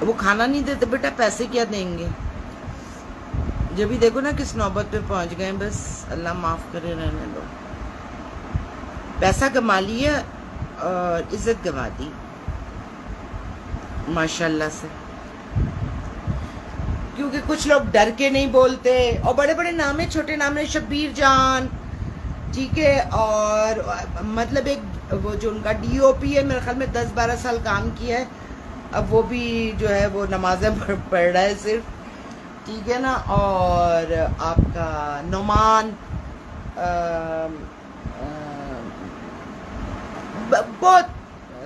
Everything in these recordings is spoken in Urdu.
وہ کھانا نہیں دیتے بیٹا، پیسے کیا دیں گے؟ جب بھی دیکھو نا کس نوبت پہ پہنچ گئے، بس اللہ معاف کرے، رہنے دو. پیسہ کما لیا اور عزت گوا دی ماشاء اللہ سے. کیونکہ کچھ لوگ ڈر کے نہیں بولتے، اور بڑے بڑے نام ہیں، چھوٹے نام ہیں، شبیر جان، ٹھیک ہے، اور مطلب ایک وہ جو ان کا ڈی او پی ہے، میرے خیال میں 10-12 سال کام کیا ہے، اب وہ بھی جو ہے وہ نمازیں پڑھ رہا ہے صرف، ٹھیک ہے نا. اور آپ کا نعمان، بہت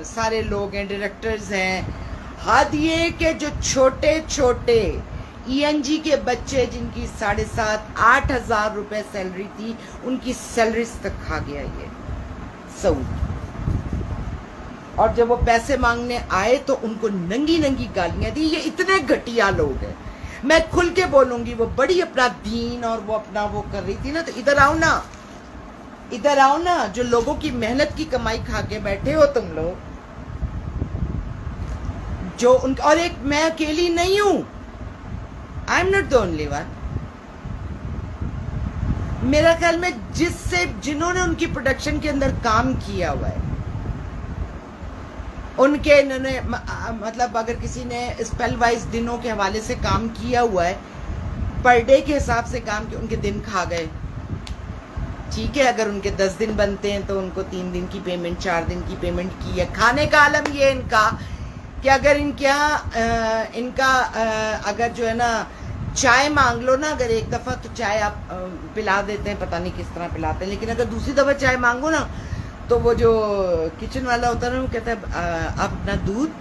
سارے لوگ ہیں، ڈائریکٹرز ہیں. حد یہ کہ جو چھوٹے چھوٹے ای این جی کے بچے جن کی 7,500-8 ہزار روپے سیلری تھی، ان کی سیلریز تک کھا گیا یہ سعود. اور جب وہ پیسے مانگنے آئے تو ان کو ننگی ننگی گالیاں دی. یہ اتنے گھٹیا لوگ ہیں، میں کھل کے بولوں گی. وہ بڑی اپنا دین اور وہ اپنا وہ کر رہی تھی نا، تو ادھر آؤ نا، ادھر آؤ نا. جو لوگوں کی محنت کی کمائی کھا کے بیٹھے ہو تم لوگ، جو ان اور ایک میں اکیلی نہیں ہوں، I am not the only one. میرا خیال میں جنہوں نے ان کی پروڈکشن کے اندر کام کیا ہوا ہے، ان کے انہوں نے مطلب اگر کسی نے اسپیل وائز دنوں کے حوالے سے کام کیا ہوا ہے، پر ڈے کے حساب سے کام کیا، ان کے دن کھا گئے. ٹھیک ہے، اگر ان کے 10 دن بنتے ہیں تو ان کو 3 دن کی پیمنٹ، 4 دن کی پیمنٹ کی ہے. کھانے کا عالم یہ ان کا کہ اگر ان کے یہاں ان کا اگر جو ہے نا چائے مانگ لو نا، اگر ایک دفعہ تو چائے آپ پلا دیتے ہیں، پتہ نہیں کس طرح پلاتے ہیں، لیکن اگر دوسری دفعہ چائے مانگو نا تو وہ جو کچن والا ہوتا ہے نا، وہ کہتا ہے آپ اپنا دودھ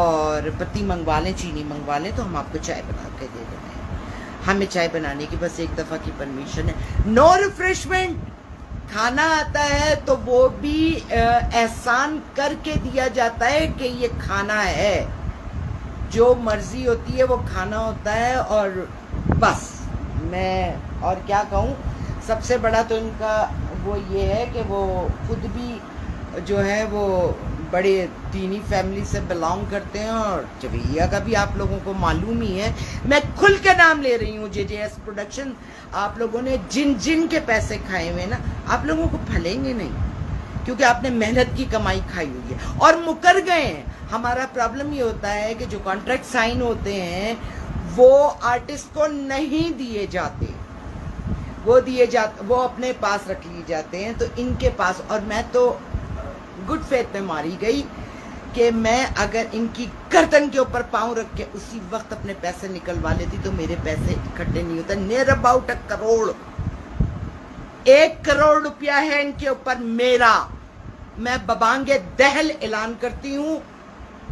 اور پتی منگوا لیں، چینی منگوا لیں، تو ہم آپ کو چائے بنا کے دے دیتے ہیں. ہمیں چائے بنانے کی بس ایک دفعہ کی پرمیشن ہے، نو ریفریشمنٹ. کھانا آتا ہے تو وہ بھی احسان کر کے دیا جاتا ہے کہ یہ کھانا ہے، جو مرضی ہوتی ہے وہ کھانا ہوتا ہے. اور بس میں اور کیا کہوں. سب سے بڑا تو ان کا وہ یہ ہے کہ وہ خود بھی جو ہے وہ بڑے دینی فیملی سے بلانگ کرتے ہیں، اور جویریہ کا بھی آپ لوگوں کو معلوم ہی ہے. میں کھل کے نام لے رہی ہوں، جے جے ایس پروڈکشن. آپ لوگوں نے جن کے پیسے کھائے ہوئے نا، آپ لوگوں کو پھلیں گے نہیں، کیونکہ آپ نے محنت کی کمائی کھائی ہوئی ہے اور مکر گئے ہیں. ہمارا پرابلم یہ ہوتا ہے کہ جو کانٹریکٹ سائن ہوتے ہیں وہ آرٹسٹ کو نہیں دیے جاتے، وہ اپنے پاس رکھ لیے جاتے ہیں. تو ان کے پاس، اور میں تو گڈ فیتھ میں ماری گئی کہ میں اگر ان کی گردن کے اوپر پاؤں رکھ کے اسی وقت اپنے پیسے نکلوا لیتی تو میرے پیسے اکٹھے نہیں ہوتے. نیر اباؤٹ 1 کروڑ، 1 کروڑ روپیہ ہے ان کے اوپر میرا. میں ببانگ دہل اعلان کرتی ہوں،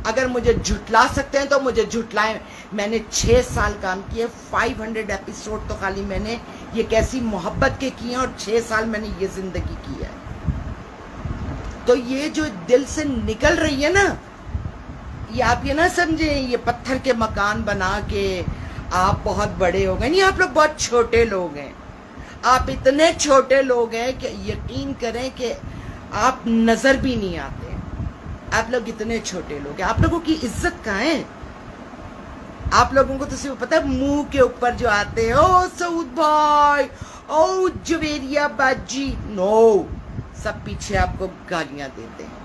اگر مجھے جھٹلا سکتے ہیں تو مجھے جھٹلائیں. میں نے 6 سال کام کیے، 500 ایپیسوڈ تو خالی میں نے یہ کیسی محبت کے کیے ہیں، اور 6 سال میں نے یہ زندگی کی ہے. تو یہ جو دل سے نکل رہی ہے نا، یہ آپ یہ نہ سمجھیں یہ پتھر کے مکان بنا کے آپ بہت بڑے ہو گئے. نہیں، آپ لوگ بہت چھوٹے لوگ ہیں. آپ اتنے چھوٹے لوگ ہیں کہ یقین کریں کہ آپ نظر بھی نہیں آتے. آپ لوگ اتنے چھوٹے لوگ ہیں. آپ لوگوں کی عزت کہاں ہے؟ آپ لوگوں کو تو صرف پتہ ہے منہ کے اوپر جو آتے ہیں، او سعود بھائی، او جویریہ باجی، نو، سب پیچھے آپ کو گالیاں دیتے ہیں.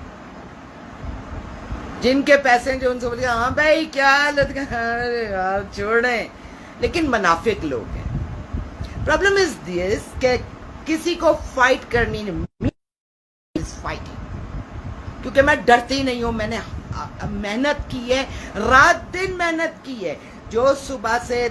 جن کے پیسے ہیں جو ان سے بولتے ہیں ہاں بھائی کیا حالت، یار چھوڑیں، لیکن منافق لوگ ہیں. پرابلم از دس کہ کسی کو فائٹ کرنی نہیں، کیونکہ میں ڈرتی نہیں ہوں. میں نے محنت کی ہے، رات دن محنت کی ہے. جو صبح سے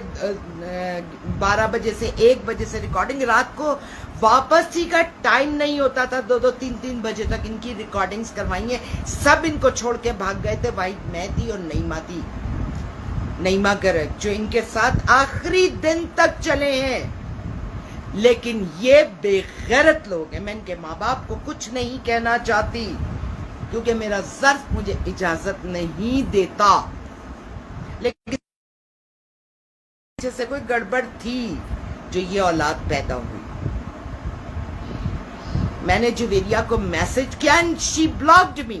12 بجے سے 1 بجے سے ریکارڈنگ، رات کو واپس ہی کا ٹائم نہیں ہوتا تھا، 2-2 3-3 بجے تک ان کی ریکارڈنگز کروائی ہیں. سب ان کو چھوڑ کے بھاگ گئے تھے. بھائی میں تھی اور نعیمہ تھی، نعیمہ گرگ، جو ان کے ساتھ آخری دن تک چلے ہیں. لیکن یہ بے غیرت لوگ ہیں. میں ان کے ماں باپ کو کچھ نہیں کہنا چاہتی کیونکہ میرا ظرف مجھے اجازت نہیں دیتا، لیکن سے کوئی گڑبڑ تھی جو یہ اولاد پیدا ہوئی. میں نے جویریہ کو میسج کیا اینڈ شی بلاکڈ می.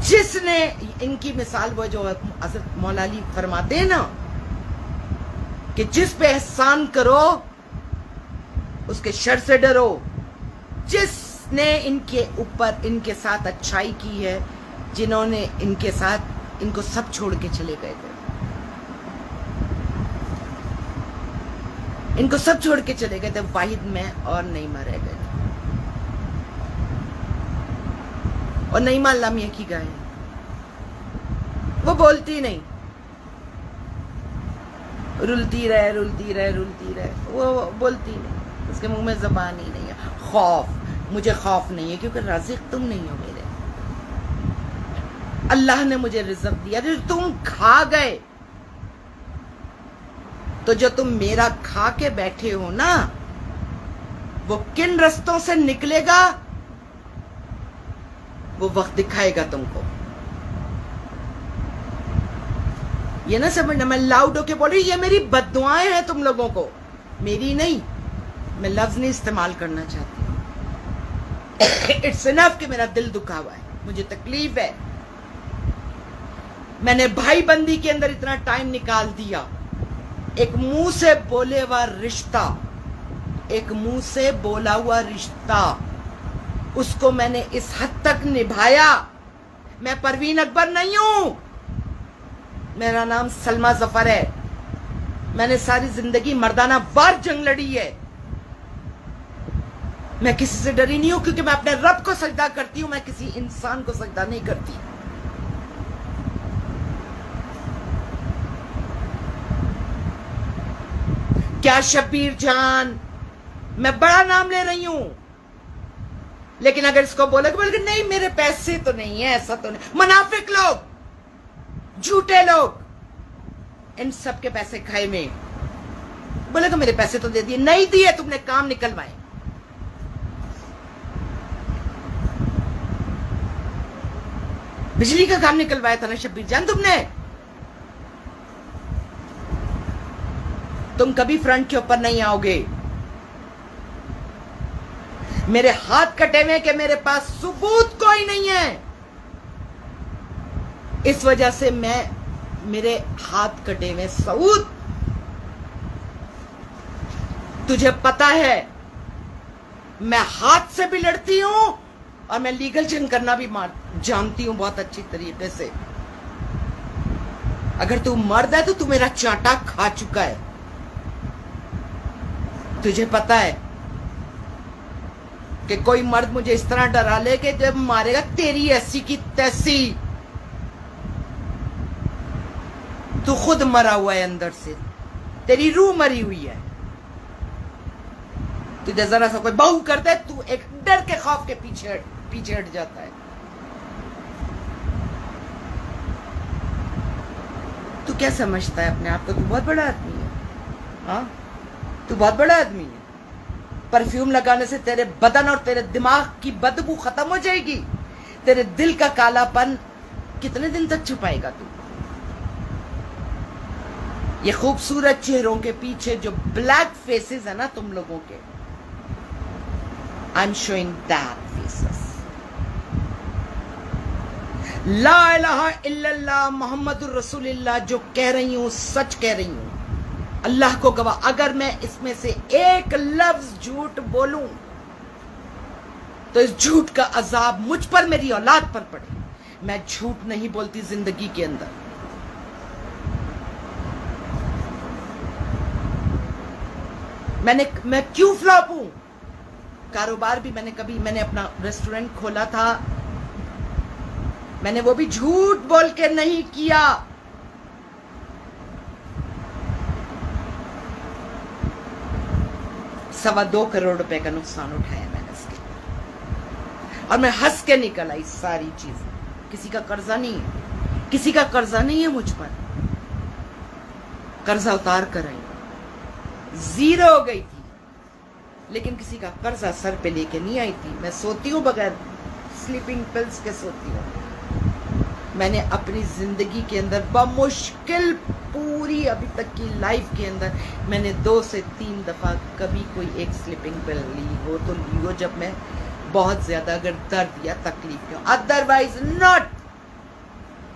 جس نے ان کی مثال وہ جو حضرت مولا علی فرماتے ہیں نا کہ جس پہ احسان کرو اس کے شر سے ڈرو، جس نے ان کے اوپر ان کے ساتھ اچھائی کی ہے، جنہوں نے ان کے ساتھ ان کو سب چھوڑ کے چلے گئے تھے، ان کو سب چھوڑ کے چلے گئے تھے، واحد میں اور نعیمہ رہ گئے، اور نعیمہ اللہ میاں کی گائے، وہ بولتی نہیں، رلتی رہے، وہ بولتی نہیں، اس کے منہ میں زبان ہی نہیں ہے۔ خوف، مجھے خوف نہیں ہے کیونکہ رازق تم نہیں ہو میرے، اللہ نے مجھے رزق دیا، جو تم کھا گئے تو جو تم میرا کھا کے بیٹھے ہو نا، وہ کن رستوں سے نکلے گا وہ وقت دکھائے گا تم کو۔ یہ نہ سمجھنا میں لاؤڈ ہو کے بول رہی، یہ میری بد دعائیں ہیں تم لوگوں کو، میری نہیں، میں لفظ نہیں استعمال کرنا چاہتی۔ اٹس انف کہ میرا دل دکھا ہوا ہے، مجھے تکلیف ہے، میں نے بھائی بندی کے اندر اتنا ٹائم نکال دیا، ایک منہ سے بولے ہوا رشتہ، ایک منہ سے بولا ہوا رشتہ، اس کو میں نے اس حد تک نبھایا۔ میں پروین اکبر نہیں ہوں، میرا نام سلمہ ظفر ہے، میں نے ساری زندگی مردانہ وار جنگ لڑی ہے، میں کسی سے ڈری نہیں ہوں کیونکہ میں اپنے رب کو سجدہ کرتی ہوں، میں کسی انسان کو سجدہ نہیں کرتی۔ کیا شبیر جان، میں بڑا نام لے رہی ہوں، لیکن اگر اس کو بولے کہ نہیں میرے پیسے تو نہیں ہے، ایسا تو نہیں، منافق لوگ، جھوٹے لوگ، ان سب کے پیسے کھائے میں، بولے کہ میرے پیسے تو دے دیے، نہیں دیے، تم نے کام نکلوائے۔ بجلی کا کام نکلوایا تھا نا شبیر جان تم نے، تم کبھی فرنٹ کے اوپر نہیں آؤ گے۔ میرے ہاتھ کٹے ہوئے کہ میرے پاس ثبوت کوئی نہیں ہے، اس وجہ سے میں میرے ہاتھ کٹے ہوئے۔ سعود تجھے پتا ہے میں ہاتھ سے بھی لڑتی ہوں اور میں لیگل جنگ کرنا بھی جانتی ہوں بہت اچھی طریقے سے۔ اگر تو مرد ہے تو تو میرا چانٹا کھا چکا ہے، تجھے پتا ہے کہ کوئی مرد مجھے اس طرح ڈرا لے کہ جب مارے گا تیری ایسی کی تیسی، تو خود مرا ہوا ہے اندر سے، تیری روح مری ہوئی ہے، تجھے ذرا سا کوئی بہو کرتا ہے تو ایک ڈر کے خوف کے پیچھے ہٹ جاتا ہے۔ تو کیا سمجھتا ہے اپنے آپ کو؟ تو بہت بڑا آدمی ہے، ہاں تو بہت بڑا آدمی ہے۔ پرفیوم لگانے سے تیرے بدن اور تیرے دماغ کی بدبو ختم ہو جائے گی، تیرے دل کا کالا پن کتنے دن تک چھپائے گا تو؟ یہ خوبصورت چہروں کے پیچھے جو بلیک فیسز ہیں نا تم لوگوں کے، I'm showing that faces۔ لا الہ الا اللہ محمد الرسول اللہ جو کہہ رہی ہوں سچ کہہ رہی ہوں، اللہ کو گواہ، اگر میں اس میں سے ایک لفظ جھوٹ بولوں تو اس جھوٹ کا عذاب مجھ پر، میری اولاد پر پڑے۔ میں جھوٹ نہیں بولتی زندگی کے اندر، میں کیوں فلاپ ہوں؟ کاروبار بھی میں نے اپنا ریسٹورنٹ کھولا تھا، میں نے وہ بھی جھوٹ بول کے نہیں کیا۔ $2.25 کروڑ کا نقصان اٹھایا میں نے اس کے، اور میں ہنس کے نکل آئی ساری چیزیں۔ کسی کا قرضہ نہیں ہے، کسی کا قرضہ نہیں ہے مجھ پر، قرضہ اتار کر آئی، زیرو ہو گئی تھی، لیکن کسی کا قرضہ سر پہ لے کے نہیں آئی تھی۔ میں سوتی ہوں بغیر سلیپنگ پلز کے سوتی ہوں۔ میں نے اپنی زندگی کے اندر بمشکل پوری ابھی تک کی لائف کے اندر میں نے 2 سے 3 دفعہ کبھی کوئی ایک سلیپنگ پل لی ہو تو لی ہو جب میں بہت زیادہ اگر درد یا تکلیف ہو، ادروائز ناٹ۔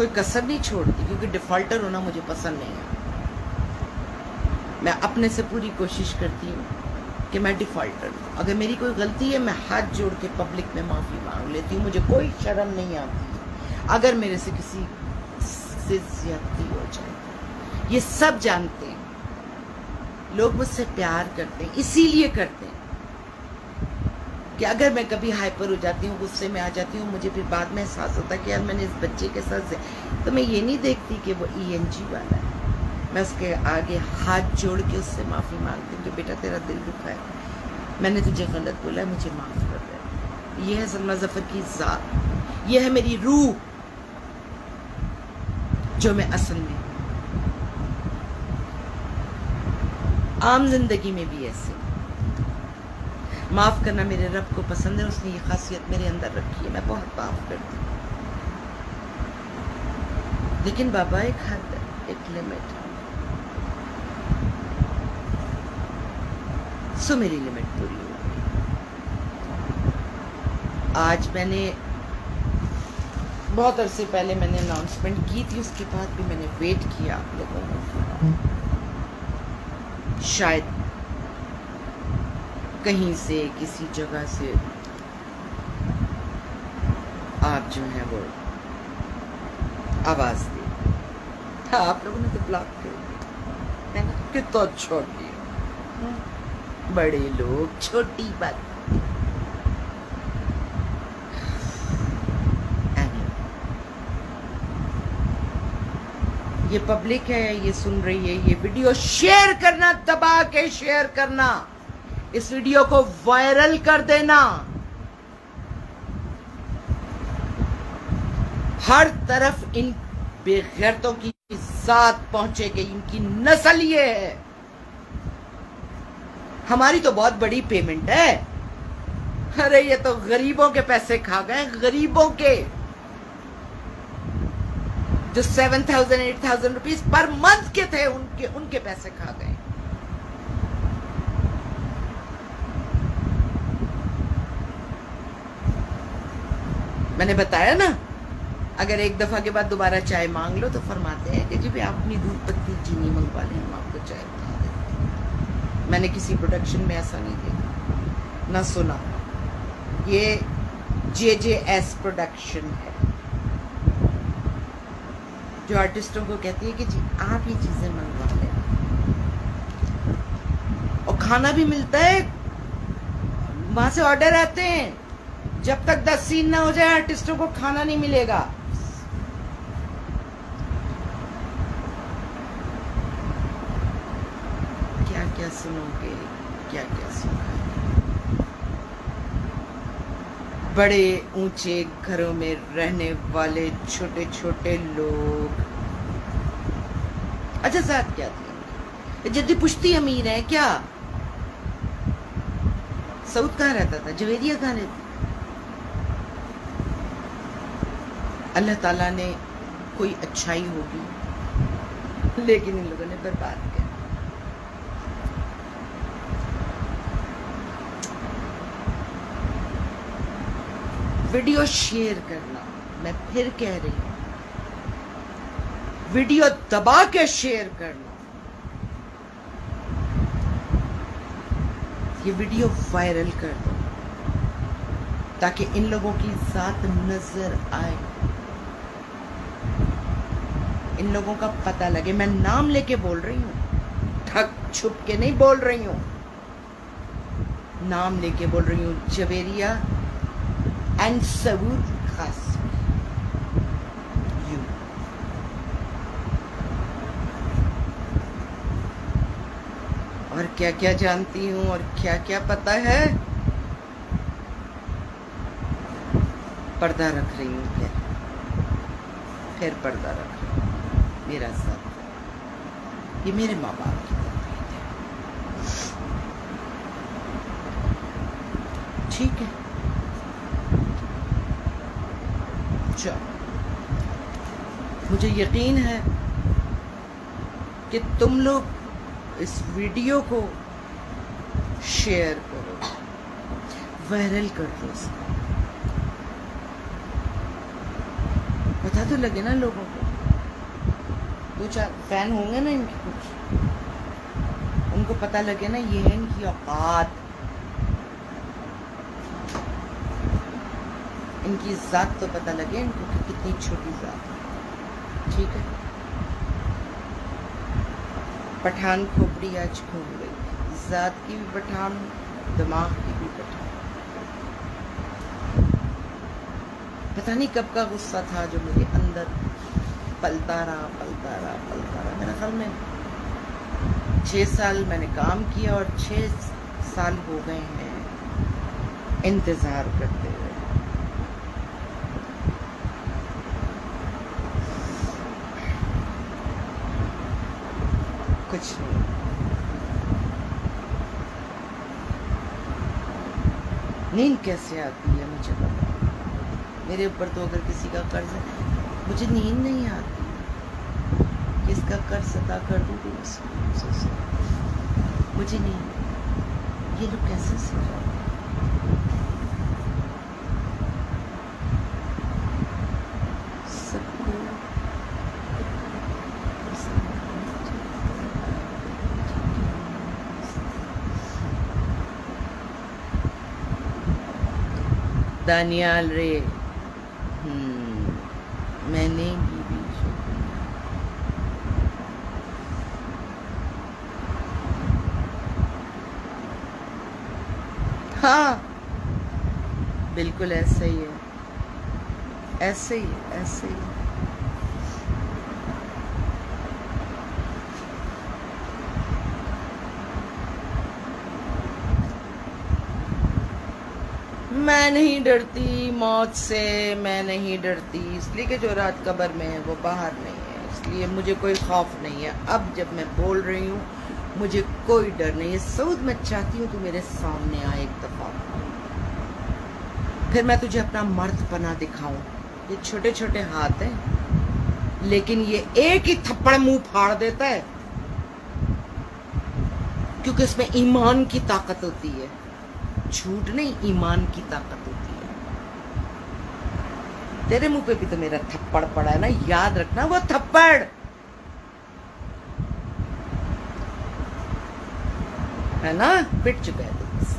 کوئی کسر نہیں چھوڑتی، کیونکہ ڈیفالٹر ہونا مجھے پسند نہیں ہے. میں اپنے سے پوری کوشش کرتی ہوں کہ میں ڈیفالٹر ہوں. اگر میری کوئی غلطی ہے میں ہاتھ جوڑ کے پبلک میں معافی مانگ لیتی ہوں، مجھے کوئی شرم نہیں آتی اگر میرے سے کسی سے زیادتی ہو جائے. یہ سب جانتے ہیں، لوگ مجھ سے پیار کرتے ہیں، اسی لیے کرتے ہیں کہ اگر میں کبھی ہائپر ہو جاتی ہوں، غصے میں آ جاتی ہوں، مجھے پھر بعد میں احساس ہوتا ہے کہ یار میں نے اس بچے کے ساتھ تو میں یہ نہیں دیکھتی کہ وہ ENG والا ہے، میں اس کے آگے ہاتھ جوڑ کے اس سے معافی مانگتی ہوں کہ بیٹا تیرا دل دکھا ہے، میں نے تجھے غلط بولا ہے، مجھے معاف کر دے. یہ ہے سلمیٰ ظفر کی ذات، یہ ہے میری روح جو میں اصل میں عام زندگی میں بھی ایسے. معاف کرنا میرے رب کو پسند ہے، اس نے یہ خاصیت میرے اندر رکھی ہے، میں بہت معاف کرتی ہوں. لیکن بابا ایک حد ہے، ایک لمٹ ہے. سو میری لمٹ پوری ہو گئی. آج میں نے بہت عرصے پہلے میں نے اناؤنسمنٹ کی تھی، اس کے بعد بھی میں نے ویٹ کیا آپ لوگوں کو. شاید کہیں سے کسی جگہ سے آپ جو ہیں وہ آواز دے. ہاں آپ لوگوں نے تو بلاک کر دیا، میں نے کتنا اچھا کیا. بڑے لوگ چھوٹی بات. یہ پبلک ہے، یہ سن رہی ہے، یہ ویڈیو شیئر کرنا، دبا کے شیئر کرنا، اس ویڈیو کو وائرل کر دینا. ہر طرف ان بے غیرتوں کی ذات پہنچے گی، ان کی نسل یہ ہے. ہماری تو بہت بڑی پیمنٹ ہے. ارے یہ تو غریبوں کے پیسے کھا گئے، غریبوں کے جو 7,000 8,000 روپیز پر منتھ کے تھے، ان کے پیسے کھا گئے. میں نے بتایا نا، اگر ایک دفعہ کے بعد دوبارہ چائے مانگ لو تو فرماتے ہیں کہ جی بھی آپ اپنی دودھ پتی چینی منگوا لیں، ہم آپ کو چائے بنا دیتے ہیں. میں نے کسی پروڈکشن میں ایسا نہیں دیکھا نہ سنا. یہ JJS پروڈکشن ہے جو آرٹسٹوں کو کہتی ہے کہ جی آپ یہ چیزیں منگوا لیں، اور کھانا بھی ملتا ہے. وہاں سے آرڈر آتے ہیں، جب تک 10 سین نہ ہو جائے آرٹسٹوں کو کھانا نہیں ملے گا. کیا کیا سنو گے، کیا کیا سنو گے. بڑے اونچے گھروں میں رہنے والے چھوٹے چھوٹے لوگ. اچھا ذات کیا تھی؟ جدی پشتی امیر ہے کیا؟ سعود کہاں رہتا تھا؟ جویریہ کہاں رہتی؟ اللہ تعالیٰ نے کوئی اچھائی ہوگی، لیکن ان لوگوں نے برباد کیا. ویڈیو شیئر کرنا، میں پھر کہہ رہی ہوں، ویڈیو دبا کے شیئر کرنا. یہ ویڈیو وائرل کر دو تاکہ ان لوگوں کی ذات نظر آئے، ان لوگوں کا پتہ لگے. میں نام لے کے بول رہی ہوں، ٹھگ چھپ کے نہیں بول رہی ہوں، نام لے کے بول رہی ہوں. جویریہ اینڈ سعود خاص یو. اور کیا کیا جانتی ہوں اور کیا کیا پتہ ہے. پردہ رکھ رہی ہوں، پھر پردہ رکھ رہی ہوں. میرا ساتھ، یہ میرے ماں باپ کی تربیت ہے. ٹھیک ہے، مجھے یقین ہے کہ تم لوگ اس ویڈیو کو شیئر کرو، وائرل کر دو. پتہ پتہ تو لگے نا لوگوں کو. کچھ فین ہوں گے نا ان کے, کچھ ان کو پتہ لگے نا یہ ہے ان کی اوقات, ان کی ذات تو پتہ لگے ان کو کہ کتنی چھوٹی ذات ہے. ٹھیک ہے, پٹھان کھوپڑی آج کھو گئی, ذات کی بھی پٹھان, دماغ کی بھی پٹھان. پتہ نہیں کب کا غصہ تھا جو میرے اندر پلتا رہا. میرا خیال میں 6 سال میں نے کام کیا اور 6 سال ہو گئے ہیں انتظار کرتے ہوئے. کچھ نہیں. نیند کیسے آتی ہے مجھے پتا. میرے اوپر تو اگر کسی کا قرض ہے مجھے نیند نہیں آتی. کس کا قرض ادا کر دوں گی مجھے نیند. یہ لوگ کیسے سو جاتے ہیں. سب کو دانیال رے, میں نے بھی ہاں بالکل ایسا ہی ہے, ایسے ہی ہے, ایسے ہی. میں نہیں ڈرتی موت سے, میں نہیں ڈرتی اس لیے کہ جو رات قبر میں ہے وہ باہر نہیں ہے, اس لیے مجھے کوئی خوف نہیں ہے. اب جب میں بول رہی ہوں مجھے کوئی ڈر نہیں ہے. سعود میں چاہتی ہوں تو میرے سامنے آئے ایک دفعہ, پھر میں تجھے اپنا مرد پنا دکھاؤں. یہ چھوٹے چھوٹے ہاتھ ہیں لیکن یہ ایک ہی تھپڑ منہ پھاڑ دیتا ہے, کیونکہ اس میں ایمان کی طاقت ہوتی ہے. جھوٹ نہیں, ایمان کی طاقت ہوتی ہے. تیرے منہ پہ بھی تو میرا تھپڑ پڑا ہے نا, یاد رکھنا وہ تھپڑ. ہے نا, پٹ چکا ہے تو بس.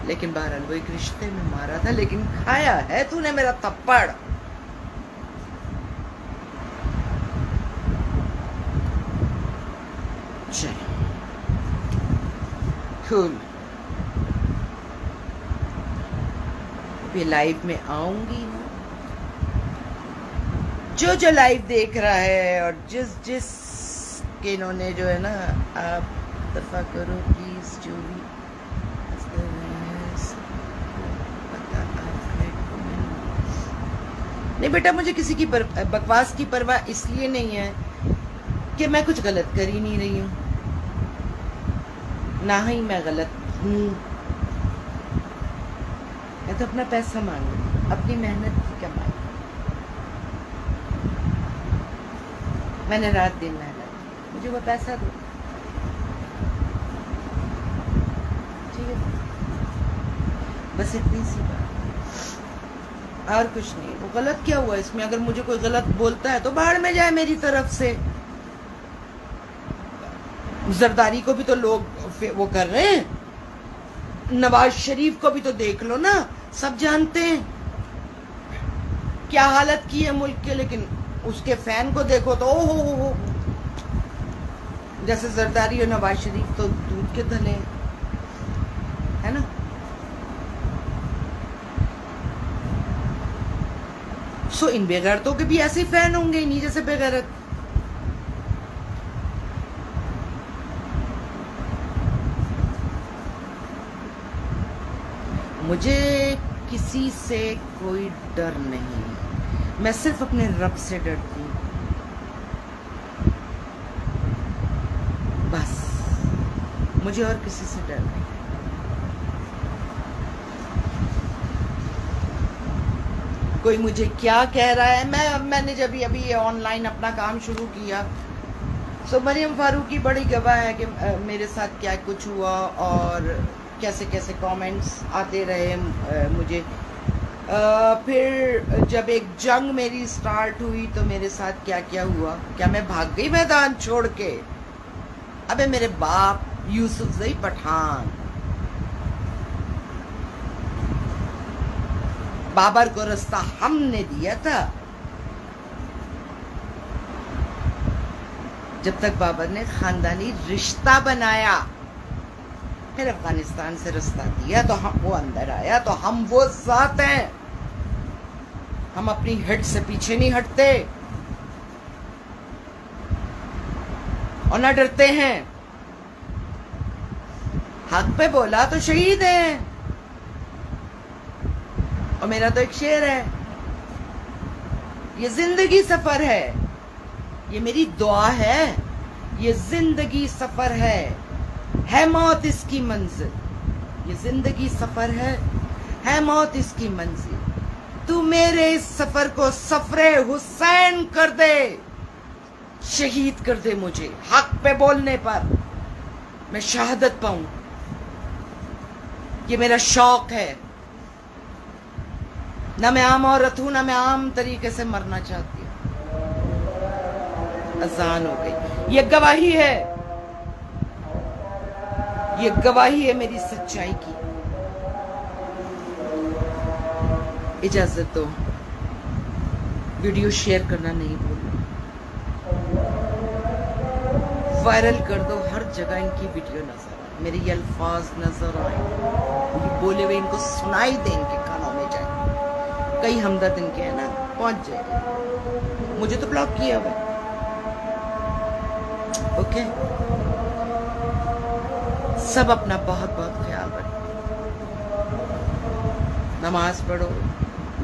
لیکن بہرحال وہ ایک رشتے میں مارا تھا, لیکن کھایا ہے تو نے میرا تھپڑ. چل کھول. یہ لائیو میں آؤں گی نا, جو لائیو دیکھ رہا ہے اور جس کے انہوں نے جو ہے نا, آپ دفع کرو پلیز. جو بھی نہیں بیٹا, مجھے کسی کی بکواس کی پرواہ اس لیے نہیں ہے کہ میں کچھ غلط کر ہی نہیں رہی ہوں, نہ ہی میں غلط ہوں. میں تو اپنا پیسہ مانگوں, اپنی محنت کی کمائی. میں نے رات دن محنت کی, مجھے وہ پیسہ دو. ٹھیک ہے, بس اتنی سی بات, اور کچھ نہیں. وہ غلط کیا ہوا اس میں؟ اگر مجھے کوئی غلط بولتا ہے تو باہر میں جائے میری طرف سے. زرداری کو بھی تو لوگ وہ کر رہے ہیں, نواز شریف کو بھی تو دیکھ لو نا, سب جانتے ہیں کیا حالت کی ہے ملک کے, لیکن اس کے فین کو دیکھو تو او ہو. جیسے زرداری اور نواز شریف تو دودھ کے دھلے ہے نا. سو ان بے غیرتوں کے بھی ایسے فین ہوں گے, انہی جیسے بے غیرت. مجھے کسی سے کوئی ڈر نہیں, میں صرف اپنے رب سے ڈرتی ہوں بس. مجھے اور کسی سے ڈر نہیں. کوئی مجھے کیا کہہ رہا ہے, میں نے جب ابھی آن لائن اپنا کام شروع کیا سو مریم فاروقی بڑی گواہ ہے کہ میرے ساتھ کیا کچھ ہوا, اور کیسے کیسے کامنٹس آتے رہے مجھے. پھر جب ایک جنگ میری سٹارٹ ہوئی تو میرے ساتھ کیا کیا ہوا. کیا میں بھاگ گئی میدان چھوڑ کے؟ ابے میرے باپ یوسف زئی پٹھان بابر کو رستہ ہم نے دیا تھا. جب تک بابر نے خاندانی رشتہ بنایا، پھر افغانستان سے رستہ دیا تو ہم وہ اندر آیا تو ہم وہ ذات ہیں. ہم اپنی ہٹ سے پیچھے نہیں ہٹتے اور نہ ڈرتے ہیں. حق پہ بولا تو شہید ہیں. اور میرا تو ایک شعر ہے، یہ زندگی سفر ہے، یہ میری دعا ہے، یہ زندگی سفر ہے موت اس کی منزل. یہ زندگی سفر ہے موت اس کی منزل. تو میرے اس سفر کو سفر حسین کر دے، شہید کر دے مجھے حق پہ بولنے پر، میں شہادت پاؤں. یہ میرا شوق ہے. نہ میں عام عورت ہوں، نہ میں عام طریقے سے مرنا چاہتی ہوں. اذان ہو گئی. یہ گواہی ہے، یہ گواہی ہے میری سچائی کی. اجازت دو، ویڈیو شیئر کرنا نہیں بھولنا، وائرل کر دو. ہر جگہ ان کی ویڈیو نظر آئے، میرے یہ الفاظ نظر آئے، بولے ہوئے ان کو سنائی دیں، ان کے کانوں میں جائے. کئی ہمدرد ان کے ہیں نا، پہنچ جائے. مجھے تو بلاک کیا ہوا. اوکے، سب اپنا بہت بہت خیال رکھیں. نماز پڑھو،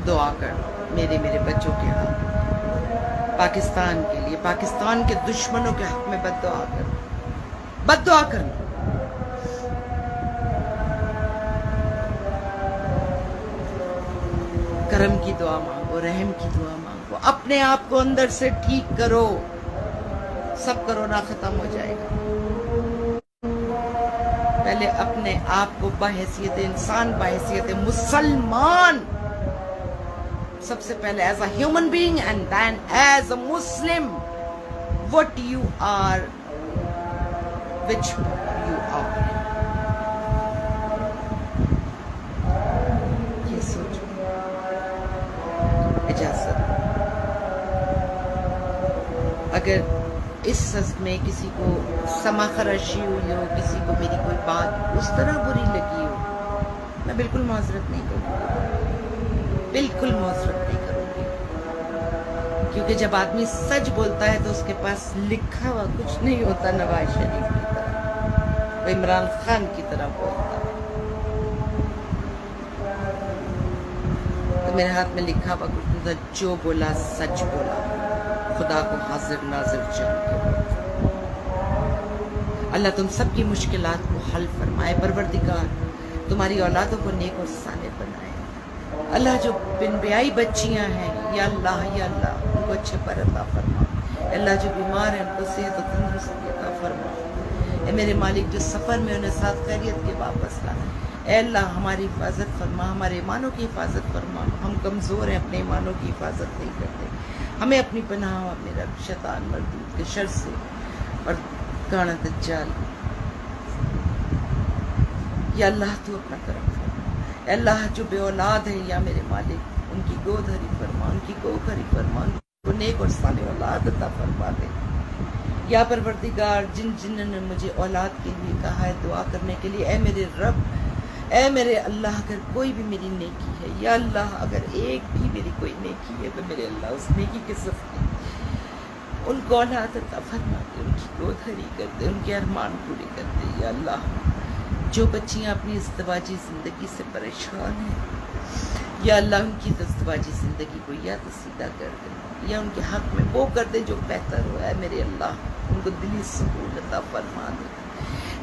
دعا کرو میرے بچوں کے حق، پاکستان کے لیے، پاکستان کے دشمنوں کے حق میں بد دعا کرو، بد دعا کرنا. کرم کی دعا مانگو، رحم کی دعا مانگو. اپنے آپ کو اندر سے ٹھیک کرو، سب کرونا ختم ہو جائے گا. پہلے اپنے آپ کو بحیثیت انسان، بحیثیت مسلمان، سب سے پہلے as a human being and then as a Muslim what you are, which you are. یہ سوچو. اجازت. اگر اس سزد میں کسی کو سما خراشی ہوئی ہو، کسی کو میری کوئی بات اس طرح بری لگی ہو، میں بالکل معذرت نہیں کروں گی، بالکل معذرت نہیں کروں گی. کیونکہ جب آدمی سچ بولتا ہے تو اس کے پاس لکھا ہوا کچھ نہیں ہوتا. نواز شریف کی طرح، وہ عمران خان کی طرح بولتا. تو میرے ہاتھ میں لکھا ہوا کچھ نہیں تھا. جو بولا سچ بولا، خدا کو حاضر ناظر جان کے. اللہ تم سب کی مشکلات کو حل فرمائے. پروردگار تمہاری اولادوں کو نیک اور صالح بنائے. اللہ جو بن بیائی بچیاں ہیں، یا اللہ ان کو اچھے پر عطا فرما. اللہ جو بیمار ہیں ان کو صحت و تندرستی عطا فرما. اے میرے مالک جو سفر میں انہیں ساتھ خیریت کے واپس لا. اے اللہ ہماری حفاظت فرما، ہمارے ایمانوں کی حفاظت فرما. ہم کمزور ہیں، اپنے ایمانوں کی حفاظت نہیں کرتے. ہمیں اپنی پناہ اپنے رب شیطان مردود کے شر سے اور گانا دجال. یا اللہ تو اپنا کرم فرما. اے اللہ جو بے اولاد ہیں، یا میرے مالک ان کی گود ہری فرما، ان کی کوکھ ہری فرما، ان کو نیک اور صالح اولاد عطا فرما دے. یا پروردگار جن نے مجھے اولاد کے لیے کہا ہے دعا کرنے کے لیے، اے میرے رب، اے میرے اللہ، اگر کوئی بھی میری نیکی ہے، یا اللہ اگر ایک بھی میری کوئی نیکی ہے تو میرے اللہ اس نیکی کے صدقے ان کو اولاد عطا فرما دے، ان کی گود ہری کر دے، ان کے ارمان پورے کر دے. یا اللہ جو بچیاں اپنی ازدواجی زندگی سے پریشان ہیں، یا اللہ ان کی ازدواجی زندگی کو یا تو سیدھا کر دے، یا ان کے حق میں وہ کر دے جو بہتر ہوا ہے. میرے اللہ ان کو دلی سکون عطا فرما دے.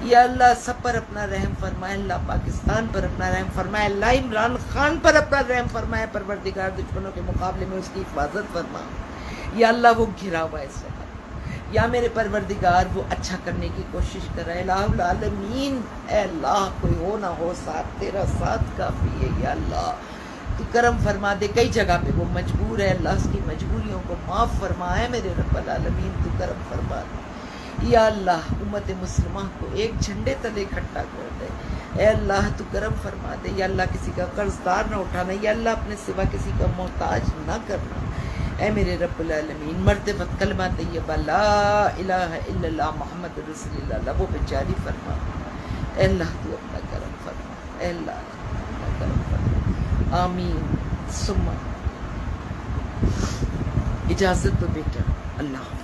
یا اللہ سب پر اپنا رحم فرمائے. اللہ پاکستان پر اپنا رحم فرمائے. اللہ عمران خان پر اپنا رحم فرمائے. پروردگار دشمنوں کے مقابلے میں اس کی حفاظت فرما. یا اللہ وہ گھرا ہوا ہے اس وقت. یا میرے پروردگار وہ اچھا کرنے کی کوشش کر رہا ہے. الہ العالمین اے اللہ کوئی ہو نہ ہو ساتھ، تیرا ساتھ کافی ہے. یا اللہ تو کرم فرما دے. کئی جگہ پہ وہ مجبور ہے، اللہ اس کی مجبوریوں کو معاف فرما. ہے میرے رب العالمین تو کرم فرما دے. یا اللہ امت مسلمہ کو ایک جھنڈے تلے اکٹھا کر دے. اے اللہ تو کرم فرما دے. یا اللہ کسی کا قرض دار نہ اٹھانا. یا اللہ اپنے سوا کسی کا محتاج نہ کرنا. اے میرے رب العالمین مرتے وقت کلمہ طیبہ لا الہ الا اللہ محمد رسول اللہ وہ بیچاری فرما. اے اللہ تو اپنا کرم فرما. اے اللہ اپنا کرم فرما. آمین. ثم اجازت دو بیٹا. اللہ حافظ.